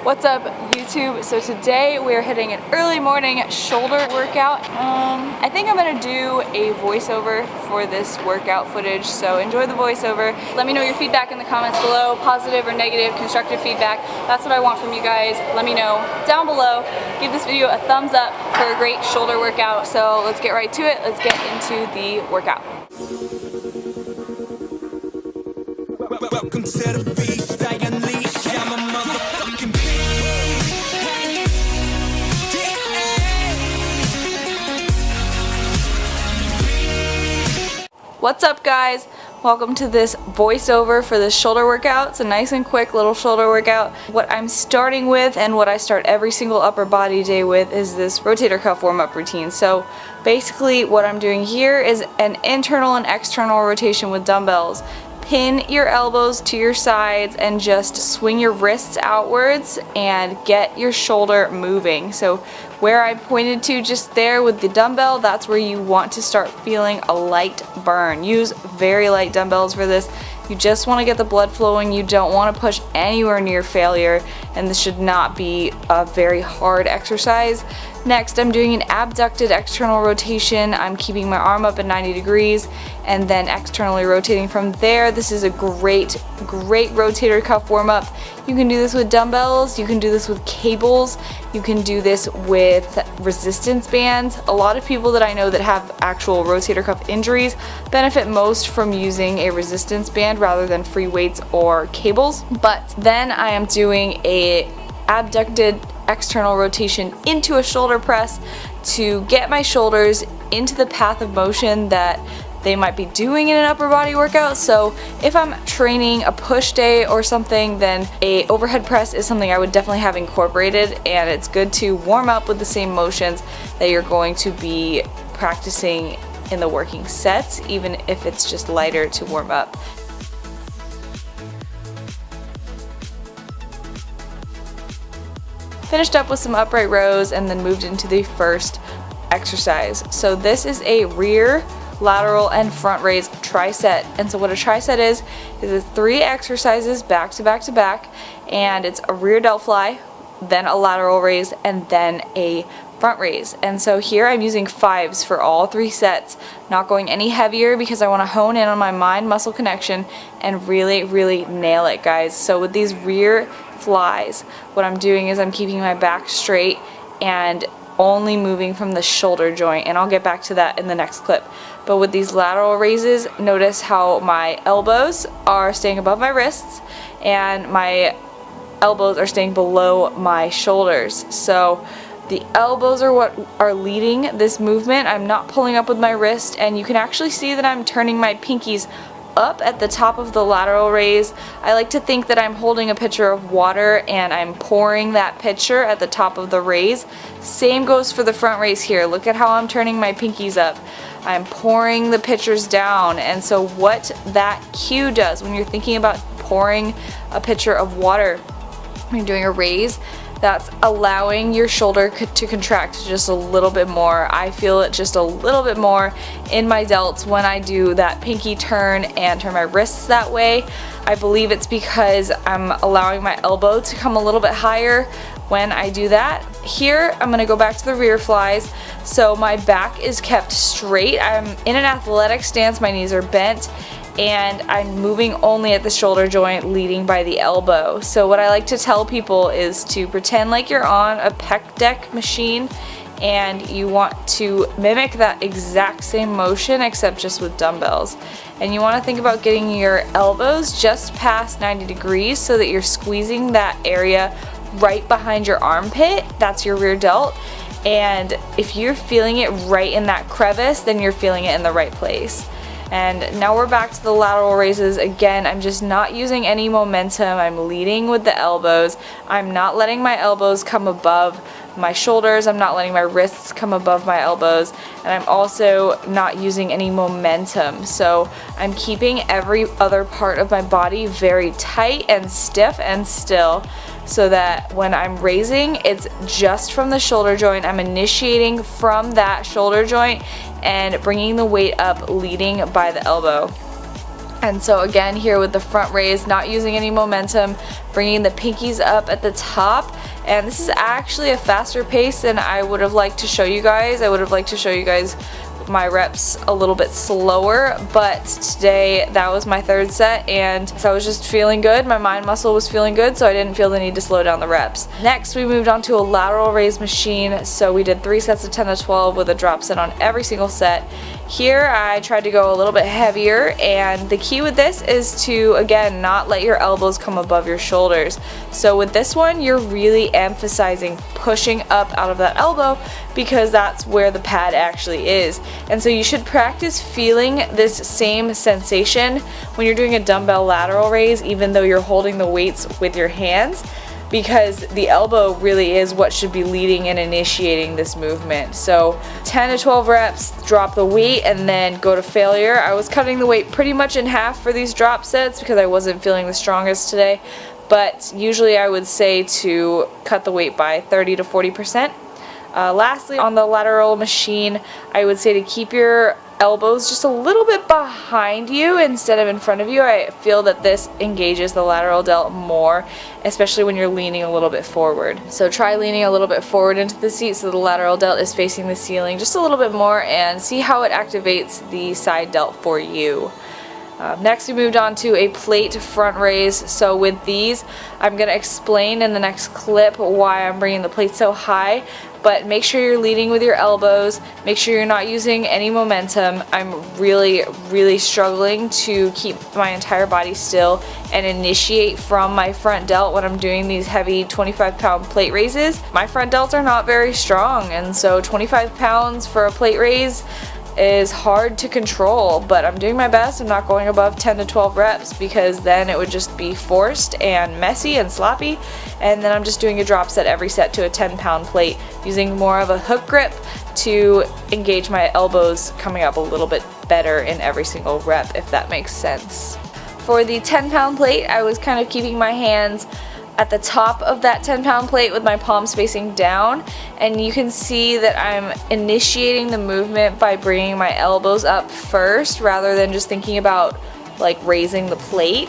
What's up, YouTube? So today we're hitting an early morning shoulder workout. I think I'm gonna do a voiceover for this workout footage, so enjoy the voiceover. Let me know your feedback in the comments below, positive or negative, constructive feedback. That's what I want from you guys. Let me know down below. Give this video a thumbs up for a great shoulder workout. So let's get right to it. Let's get into the workout. Welcome to the beast, I unleash, I'm a motherfucking beast. What's up, guys? Welcome to this voiceover for this shoulder workout. It's a nice and quick little shoulder workout. What I'm starting with and what I start every single upper body day with is this rotator cuff warm up routine. So basically what I'm doing here is an internal and external rotation with dumbbells. Pin your elbows to your sides and just swing your wrists outwards and get your shoulder moving. So where I pointed to just there with the dumbbell, that's where you want to start feeling a light burn. Use very light dumbbells for this. You just want to get the blood flowing. You don't want to push anywhere near failure, and this should not be a very hard exercise. Next, I'm doing an abducted external rotation. I'm keeping my arm up at 90 degrees and then externally rotating from there. This is a great rotator cuff warm up. You can do this with dumbbells, you can do this with cables, you can do this with resistance bands. A lot of people that I know that have actual rotator cuff injuries benefit most from using a resistance band rather than free weights or cables. But then I am doing a abducted external rotation into a shoulder press to get my shoulders into the path of motion that they might be doing in an upper body workout. So if I'm training a push day or something, then a overhead press is something I would definitely have incorporated, and it's good to warm up with the same motions that you're going to be practicing in the working sets, even if it's just lighter to warm up. Finished up with some upright rows and then moved into the first exercise. So this is a rear, lateral, and front raise tri-set. And so what a tri-set is it's 3 exercises back to back to back, and it's a rear delt fly, then a lateral raise, and then a front raise. And so here I'm using 5s for all 3 sets, not going any heavier because I want to hone in on my mind-muscle connection and really nail it, guys. So with these rear flies, what I'm doing is I'm keeping my back straight and only moving from the shoulder joint, and I'll get back to that in the next clip. But with these lateral raises, notice how my elbows are staying above my wrists and my elbows are staying below my shoulders. So the elbows are what are leading this movement. I'm not pulling up with my wrist, and you can actually see that I'm turning my pinkies up at the top of the lateral raise. I like to think that I'm holding a pitcher of water and I'm pouring that pitcher at the top of the raise. Same goes for the front raise here. Look at how I'm turning my pinkies up. I'm pouring the pitchers down. And so what that cue does when you're thinking about pouring a pitcher of water when you're doing a raise, that's allowing your shoulder to contract just a little bit more. I feel it just a little bit more in my delts when I do that pinky turn and turn my wrists that way. I believe it's because I'm allowing my elbow to come a little bit higher when I do that. Here, I'm gonna go back to the rear flies. So my back is kept straight. I'm in an athletic stance, my knees are bent, and I'm moving only at the shoulder joint, leading by the elbow. So what I like to tell people is to pretend like you're on a pec deck machine and you want to mimic that exact same motion except just with dumbbells. And you want to think about getting your elbows just past 90 degrees so that you're squeezing that area right behind your armpit. That's your rear delt. And if you're feeling it right in that crevice, then you're feeling it in the right place. And now we're back to the lateral raises. Again, I'm just not using any momentum. I'm leading with the elbows. I'm not letting my elbows come above my shoulders. I'm not letting my wrists come above my elbows. And I'm also not using any momentum. So I'm keeping every other part of my body very tight and stiff and still, so that when I'm raising, it's just from the shoulder joint. I'm initiating from that shoulder joint and bringing the weight up, leading by the elbow. And so again, here with the front raise, not using any momentum, bringing the pinkies up at the top. And this is actually a faster pace than I would have liked to show you guys. I would have liked to show you guys my reps a little bit slower, but today that was my third set, and so I was just feeling good. My mind muscle was feeling good, so I didn't feel the need to slow down the reps. Next, we moved on to a lateral raise machine. So we did 3 sets of 10 to 12 with a drop set on every single set. Here I tried to go a little bit heavier, and the key with this is to, again, not let your elbows come above your shoulders. So with this one, you're really emphasizing pushing up out of that elbow because that's where the pad actually is. And so you should practice feeling this same sensation when you're doing a dumbbell lateral raise, even though you're holding the weights with your hands, because the elbow really is what should be leading and initiating this movement. So 10 to 12 reps, drop the weight, and then go to failure. I was cutting the weight pretty much in half for these drop sets because I wasn't feeling the strongest today, but usually I would say to cut the weight by 30 to 40%. Lastly, on the lateral machine, I would say to keep your elbows just a little bit behind you instead of in front of you. I feel that this engages the lateral delt more, especially when you're leaning a little bit forward. So try leaning a little bit forward into the seat so the lateral delt is facing the ceiling just a little bit more, and see how it activates the side delt for you. Next, we moved on to a plate front raise. So with these, I'm going to explain in the next clip why I'm bringing the plate so high, but make sure you're leading with your elbows. Make sure you're not using any momentum. I'm really struggling to keep my entire body still and initiate from my front delt when I'm doing these heavy 25-pound plate raises. My front delts are not very strong, and so 25 pounds for a plate raise is hard to control, but I'm doing my best. I'm not going above 10 to 12 reps because then it would just be forced and messy and sloppy, and then I'm just doing a drop set every set to a 10-pound plate, using more of a hook grip to engage my elbows coming up a little bit better in every single rep, if that makes sense. For the 10-pound plate, I was kind of keeping my hands at the top of that 10-pound plate with my palms facing down, and you can see that I'm initiating the movement by bringing my elbows up first rather than just thinking about like raising the plate,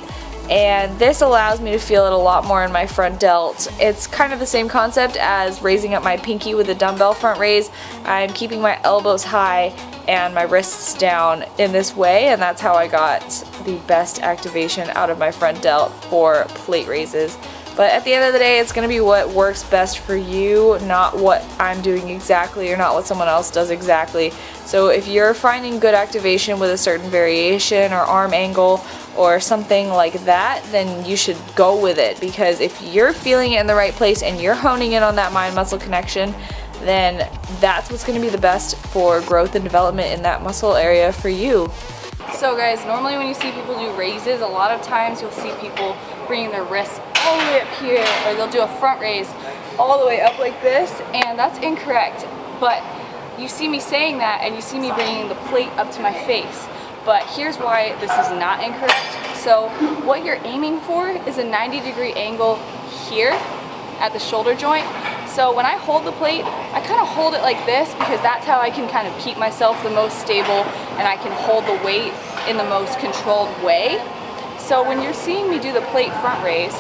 and this allows me to feel it a lot more in my front delt. It's kind of the same concept as raising up my pinky with a dumbbell front raise. I'm keeping my elbows high and my wrists down in this way, and that's how I got the best activation out of my front delt for plate raises. But at the end of the day, it's going to be what works best for you, not what I'm doing exactly or not what someone else does exactly. So if you're finding good activation with a certain variation or arm angle or something like that, then you should go with it, because if you're feeling it in the right place and you're honing in on that mind-muscle connection, then that's what's going to be the best for growth and development in that muscle area for you. So guys, normally when you see people do raises, a lot of times you'll see people bringing their wrists all the way up here, or they'll do a front raise all the way up like this, and that's incorrect. But you see me saying that, and you see me bringing the plate up to my face. But here's why this is not incorrect. So what you're aiming for is a 90-degree angle here at the shoulder joint. So when I hold the plate, I kind of hold it like this because that's how I can kind of keep myself the most stable, and I can hold the weight in the most controlled way. So when you're seeing me do the plate front raise,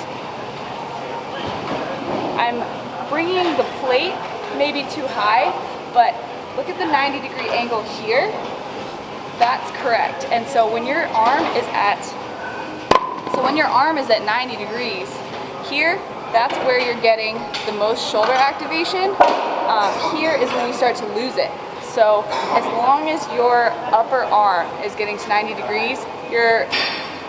I'm bringing the plate maybe too high, but look at the 90-degree angle here. That's correct. And so when your arm is at 90 degrees here, that's where you're getting the most shoulder activation. Here is when you start to lose it. So as long as your upper arm is getting to 90 degrees,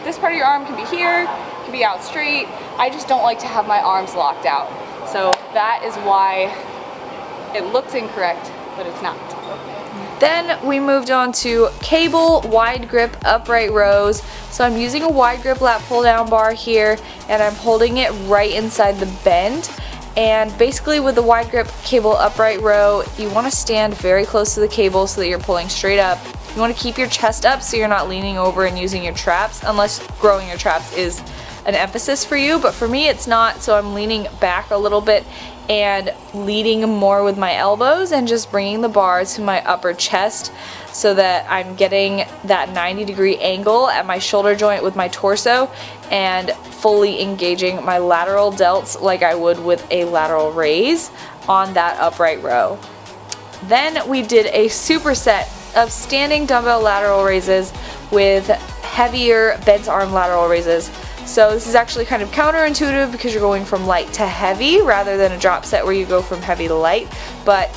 this part of your arm can be here, can be out straight. I just don't like to have my arms locked out. So that is why it looks incorrect, but it's not. Then we moved on to cable wide grip upright rows. So I'm using a wide grip lat pull down bar here, and I'm holding it right inside the bend. And basically with the wide grip cable upright row, you want to stand very close to the cable so that you're pulling straight up. You want to keep your chest up so you're not leaning over and using your traps, unless growing your traps is an emphasis for you, but for me it's not, so I'm leaning back a little bit and leading more with my elbows and just bringing the bar to my upper chest so that I'm getting that 90-degree angle at my shoulder joint with my torso and fully engaging my lateral delts like I would with a lateral raise on that upright row. Then we did a superset of standing dumbbell lateral raises with heavier bent arm lateral raises. So this is actually kind of counterintuitive because you're going from light to heavy rather than a drop set where you go from heavy to light. But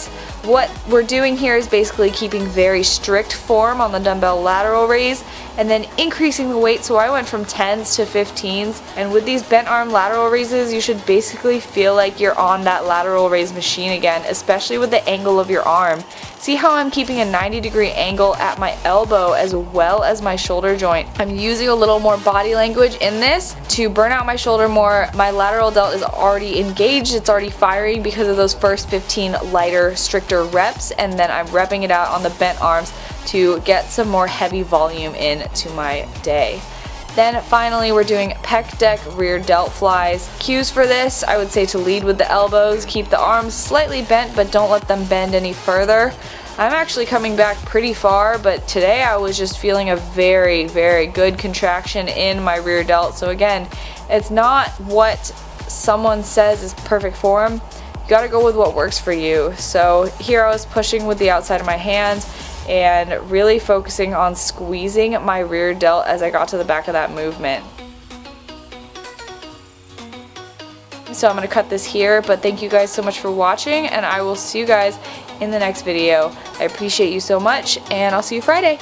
what we're doing here is basically keeping very strict form on the dumbbell lateral raise and then increasing the weight. So I went from 10s to 15s, and with these bent arm lateral raises you should basically feel like you're on that lateral raise machine again, especially with the angle of your arm. See how I'm keeping a 90-degree angle at my elbow as well as my shoulder joint. I'm using a little more body language in this to burn out my shoulder more. My lateral delt is already engaged, it's already firing because of those first 15 lighter, stricter reps, and then I'm repping it out on the bent arms to get some more heavy volume into my day. Then finally we're doing pec deck rear delt flies. Cues for this, I would say to lead with the elbows, keep the arms slightly bent but don't let them bend any further. I'm actually coming back pretty far, but today I was just feeling a very, very good contraction in my rear delt. So again, it's not what someone says is perfect form. You gotta go with what works for you. So here I was pushing with the outside of my hand and really focusing on squeezing my rear delt as I got to the back of that movement. So I'm going to cut this here, but thank you guys so much for watching, and I will see you guys in the next video. I appreciate you so much, and I'll see you Friday.